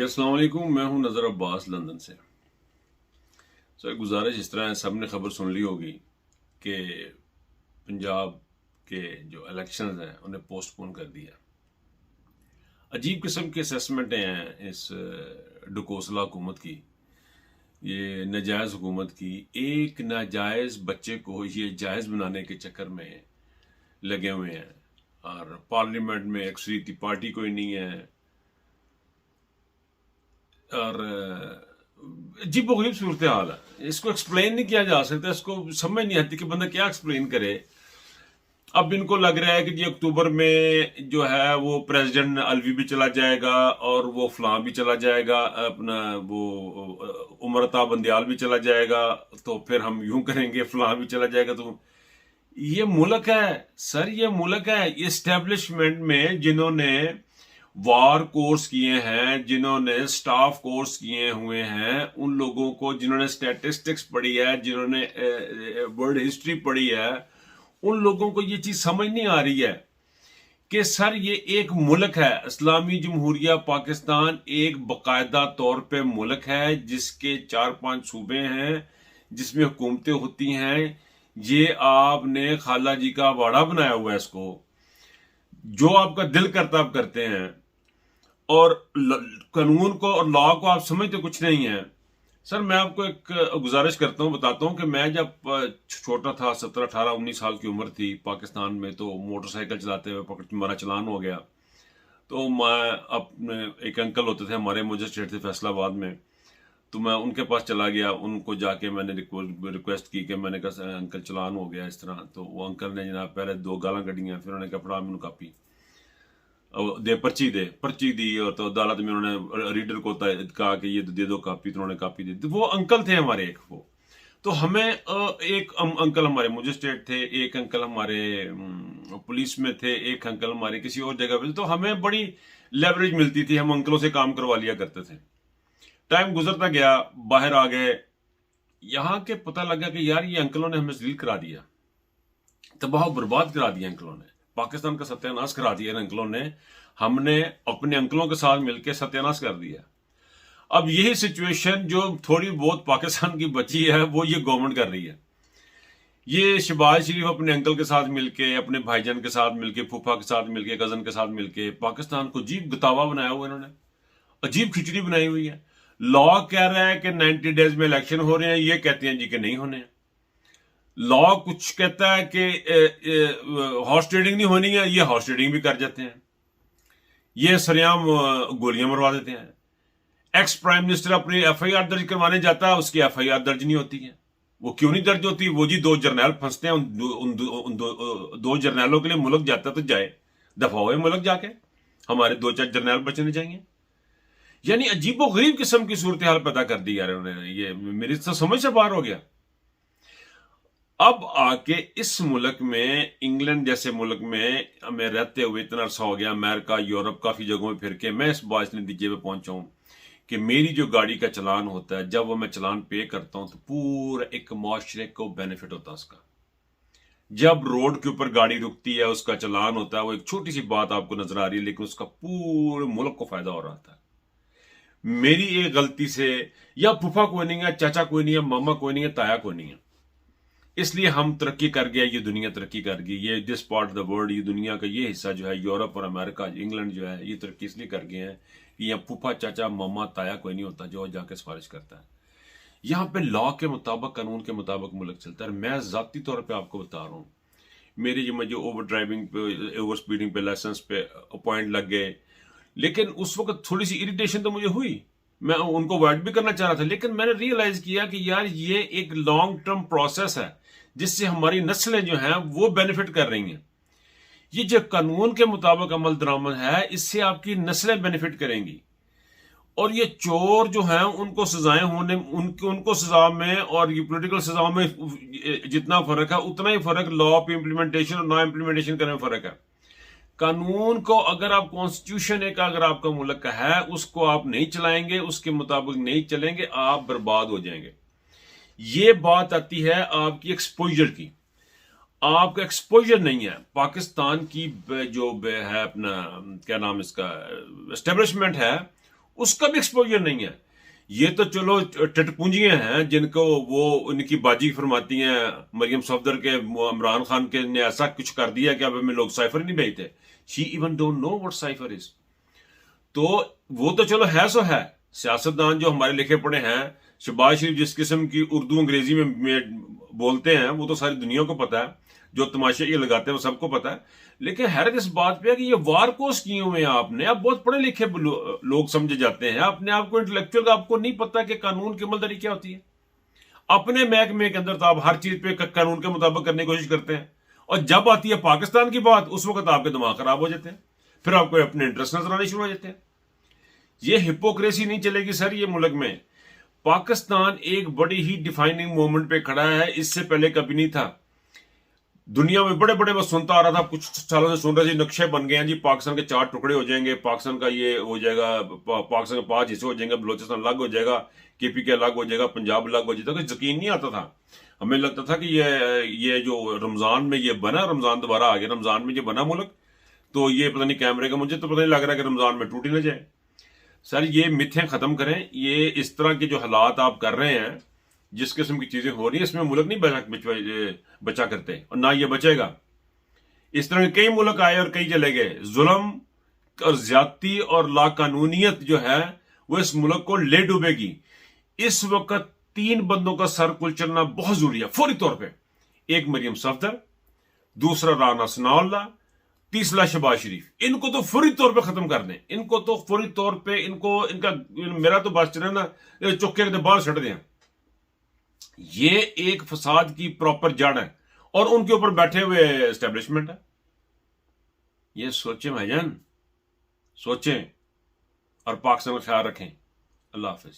अस्सलाम वालेकुम। मैं हूं नज़र अब्बास लंदन से। सर गुजारिश इस तरह है, सब ने खबर सुन ली होगी कि पंजाब के जो इलेक्शंस हैं उन्हें पोस्टपोन कर दिया। अजीब किस्म की असेसमेंटें हैं इस डकोसला हुकूमत की, ये नाजायज़ हुकूमत की। एक नाजायज़ बच्चे को ये जायज़ बनाने के चक्कर में लगे हुए हैं और पार्लियामेंट में अक्सरियती पार्टी कोई नहीं है और अजीबोगरीब सूरत हाल है। इसको एक्सप्लेन नहीं किया जा सकता, इसको समझ नहीं आती कि बंदा क्या एक्सप्लेन करे। अब इनको लग रहा है कि जी अक्टूबर में जो है वो प्रेसिडेंट अलवी भी चला जाएगा और वो फलां भी चला जाएगा, अपना वो उमरता बंदयाल भी चला जाएगा, तो फिर हम यूं करेंगे, फलां भी चला जाएगा। तो ये मुल्क है सर, ये मुल्क है। ये एस्टेब्लिशमेंट में जिन्होंने वार कोर्स किए हैं, जिन्होंने स्टाफ कोर्स किए हुए हैं, उन लोगों को, जिन्होंने स्टैटिस्टिक्स पढ़ी है, जिन्होंने वर्ल्ड हिस्ट्री पढ़ी है, उन लोगों को ये चीज समझ नहीं आ रही है कि सर ये एक मुल्क है। इस्लामी जमहूरिया पाकिस्तान एक बाकायदा तौर पे मुल्क है जिसके 4-5 सूबे हैं, जिसमें हुकूमतें होती हैं। ये आपने खाला जी का वाड़ा बनाया हुआ है, इसको जो आपका दिल करता आप करते हैं, और कानून को और लॉ को आप समझते कुछ नहीं है। सर मैं आपको एक गुजारिश करता हूं, बताता हूं कि मैं जब छोटा था, 17, 18, 19 साल की उम्र थी पाकिस्तान में, तो मोटरसाइकिल चलाते हुए पकड़ हमारा चलान हो गया। तो मैं अपने एक अंकल होते थे हमारे, मुझे स्टेट थे फैसलाबाद में, तो मैं उनके पास चला गया। उनको जाके मैंने रिक्वेस्ट की कि मैंने कहा अंकल चलान हो गया इस तरह। तो वो अंकल ने जनाब पहले 2 गालां कढ़ियां, फिर उन्होंने कहा फड़ा मैनू कापी दे, पर्ची दी, और तो अदालत में उन्होंने रीडर को कहा कि ये दे दो कापी, तो उन्होंने कापी दी। तो वो अंकल थे हमारे एक वो। तो हमें एक अंकल हमारे मजिस्ट्रेट थे, एक अंकल हमारे पुलिस में थे, एक अंकल हमारे किसी और जगह पे। तो हमें बड़ी लेवरेज मिलती थी, हम अंकलों से काम करवा लिया करते थे। टाइम गुजरता गया, बाहर आ गए, यहां के पता लगा कि यार ये अंकलों ने हमें जलील करा दिया, तबाह बर्बाद करा दिया अंकलों ने, पाकिस्तान का सत्यानाश करा दिया अंकलों ने। हमने अपने अंकलों के साथ मिलकर सत्यानाश कर दिया। अब यही सिचुएशन जो थोड़ी बहुत पाकिस्तान की बची है, वो ये गवर्नमेंट कर रही है। ये शहबाज शरीफ अपने अंकल के साथ मिलके, अपने भाईजान के साथ मिलके, फूफा के साथ मिलके, कजन के साथ मिलके पाकिस्तान को अजीब गतावा बनाया हुआ इन्होंने, अजीब खिचड़ी बनाई हुई है। लॉ कह रहा है कि 90 डेज में इलेक्शन हो रहे हैं, ये कहते हैं जी कि नहीं होने हैं। लॉ कुछ कहता है कि हॉर्स ट्रेडिंग नहीं होनी है, ये हॉर्स ट्रेडिंग भी कर जाते हैं। ये सरेआम गोलियां मरवा देते हैं। एक्स प्राइम मिनिस्टर अपनी एफआईआर दर्ज करवाने जाता है, उसकी एफआईआर दर्ज नहीं होती है। वो क्यों नहीं दर्ज होती? वो जी 2 जर्नैल फंसते हैं, उन दो जर्नैलों के लिए मुल्क जाता तो जाए, दफा हुए मुल्क जाके, हमारे 2-4 जर्नैल बचने चाहिए। यानी अजीबो गरीब किस्म की सूरत हाल पैदा कर दी यार उन्होंने, ये मेरी तो समझ से बाहर हो गया। अब आके इस मुल्क में, इंग्लैंड जैसे मुल्क में हमें रहते हुए इतना अरसा हो गया, अमेरिका, यूरोप, काफी जगहों में फिर के मैं इस बात नतीजे पे पहुंचा हूं कि मेरी जो गाड़ी का चलान होता है, जब वो मैं चलान पे करता हूं तो पूरा एक मुआशरे को बेनिफिट होता है उसका। जब रोड के ऊपर गाड़ी रुकती है, उसका चलान होता है, वो एक छोटी सी बात आपको नजर आ रही है, लेकिन उसका पूरे मुल्क को फायदा हो रहा था। मेरी एक गलती से, या फूफा कोई नहीं है, चाचा कोई नहीं है, मामा कोई नहीं है, ताया कोई नहीं है, इसलिए हम तरक्की कर गया, ये दुनिया तरक्की कर गई। ये this part of the world, ये दुनिया का ये हिस्सा जो है, यूरोप और अमेरिका, इंग्लैंड जो है, ये तरक्की इसलिए कर गए हैं कि यहाँ फूफा चाचा मामा ताया कोई नहीं होता जो जाके सिफारिश करता है। यहाँ पे लॉ के मुताबिक, कानून के मुताबिक मुल्क चलता है। मैं जाती तौर पर आपको बता रहा हूँ, मेरे जो मुझे ओवर ड्राइविंग पे, ओवर स्पीडिंग पे लाइसेंस पे पॉइंट लग गए, लेकिन उस वक्त थोड़ी सी इरिटेशन तो मुझे हुई, मैं उनको अवॉइड भी करना चाह रहा था। लेकिन मैंने रियलाइज किया कि यार ये एक लॉन्ग टर्म प्रोसेस है जिससे हमारी नस्लें जो हैं वो बेनिफिट कर रही हैं। ये जो कानून के मुताबिक अमल दरामद है, इससे आपकी नस्लें बेनिफिट करेंगी। और ये चोर जो हैं उनको सजाएं होने, उनको सजा में और ये पॉलिटिकल सजाओं में जितना फर्क है, उतना ही फर्क लॉ पे इम्प्लीमेंटेशन और ना इम्प्लीमेंटेशन करने में फर्क है। कानून को अगर आप, कॉन्स्टिट्यूशन एक अगर आपका मुल्क का है, उसको आप नहीं चलाएंगे, उसके मुताबिक नहीं चलेंगे, आप बर्बाद हो जाएंगे। ये बात आती है आपकी एक्सपोजर की। आपका एक्सपोजर नहीं है। पाकिस्तान की जो है अपना क्या नाम इसका एस्टेब्लिशमेंट है, उसका भी एक्सपोजर नहीं है। ये तो चलो टटपूंजियां हैं जिनको वो उनकी बाजी फरमाती हैं, मरियम सफदर के, इमरान खान के ने ऐसा कुछ कर दिया कि अब हमें लोग साइफर नहीं भेजते। She even don't know what cipher is. तो वो तो चलो है सो है, सियासतदान जो हमारे लिखे पढ़े हैं, शहबाज शरीफ जिस किस्म की उर्दू अंग्रेजी में बोलते हैं वो तो सारी दुनिया को पता है, जो तमाशे ये लगाते हैं वो सबको पता है। लेकिन हैरत इस बात पे है कि ये वार कोस किए हुए हैं आपने, आप बहुत पढ़े लिखे लोग समझे जाते हैं, अपने आप को इंटेलेक्चुअल, आपको नहीं पता कि कानून की अमलदारी क्या होती है। अपने महकमे के अंदर तो आप हर चीज पे कानून के मुताबिक करने की कोशिश करते हैं, और जब आती है पाकिस्तान की बात उस वक्त आपके दिमाग खराब हो जाते हैं, फिर आपको अपने इंटरेस्ट नजर आने शुरू हो जाते हैं। ये हिपोक्रेसी नहीं चलेगी सर ये मुल्क में। पाकिस्तान एक बड़ी ही डिफाइनिंग मोमेंट पे खड़ा है, इससे पहले कभी नहीं था। दुनिया में बड़े बड़े बस सुनता आ रहा था, कुछ सालों से सुन रहे जी, नक्शे बन गए हैं जी, पाकिस्तान के 4 टुकड़े हो जाएंगे, पाकिस्तान का ये हो जाएगा, पाकिस्तान के 5 हिस्से हो जाएंगे, बलोचिस्तान अलग हो जाएगा, केपीके अलग हो जाएगा, पंजाब अलग हो जाएगा। कुछ यकीन नहीं आता था। हमें लगता था कि ये जो रमजान में ये बना, रमजान दोबारा आ गया, रमजान में ये बना मुल्क, तो ये पता नहीं कैमरे का, मुझे तो पता नहीं लग रहा कि रमजान में टूट ही ना जाए। सर ये मिथ्यां खत्म करें। ये इस तरह के जो हालात आप कर रहे हैं, जिस किस्म की चीजें हो रही है, इसमें मुल्क नहीं बचा करते, और ना ये बचेगा। इस तरह के कई मुल्क आए और कई चले गए। जुल्म और ज्यादती और लाकानूनियत जो है वो इस मुल्क को ले डूबेगी। इस वक्त 3 बंदों का सर कुचलना बहुत जरूरी है फौरी तौर पे। एक मरियम सफदर, दूसरा राना सनाउल्लाह, तीसरा शहबाज शरीफ। इनको तो फौरी तौर पे खत्म कर दें, इनको तो फौरी तौर पे, इनको इनका मेरा तो बस चले ना चुक्के के बाल छट दें। ये एक फसाद की प्रॉपर जड़ है और उनके ऊपर बैठे हुए एस्टेब्लिशमेंट है। ये सोचें भाईजान, सोचें और पाकिस्तान का ख्याल रखें। अल्लाह हाफिज।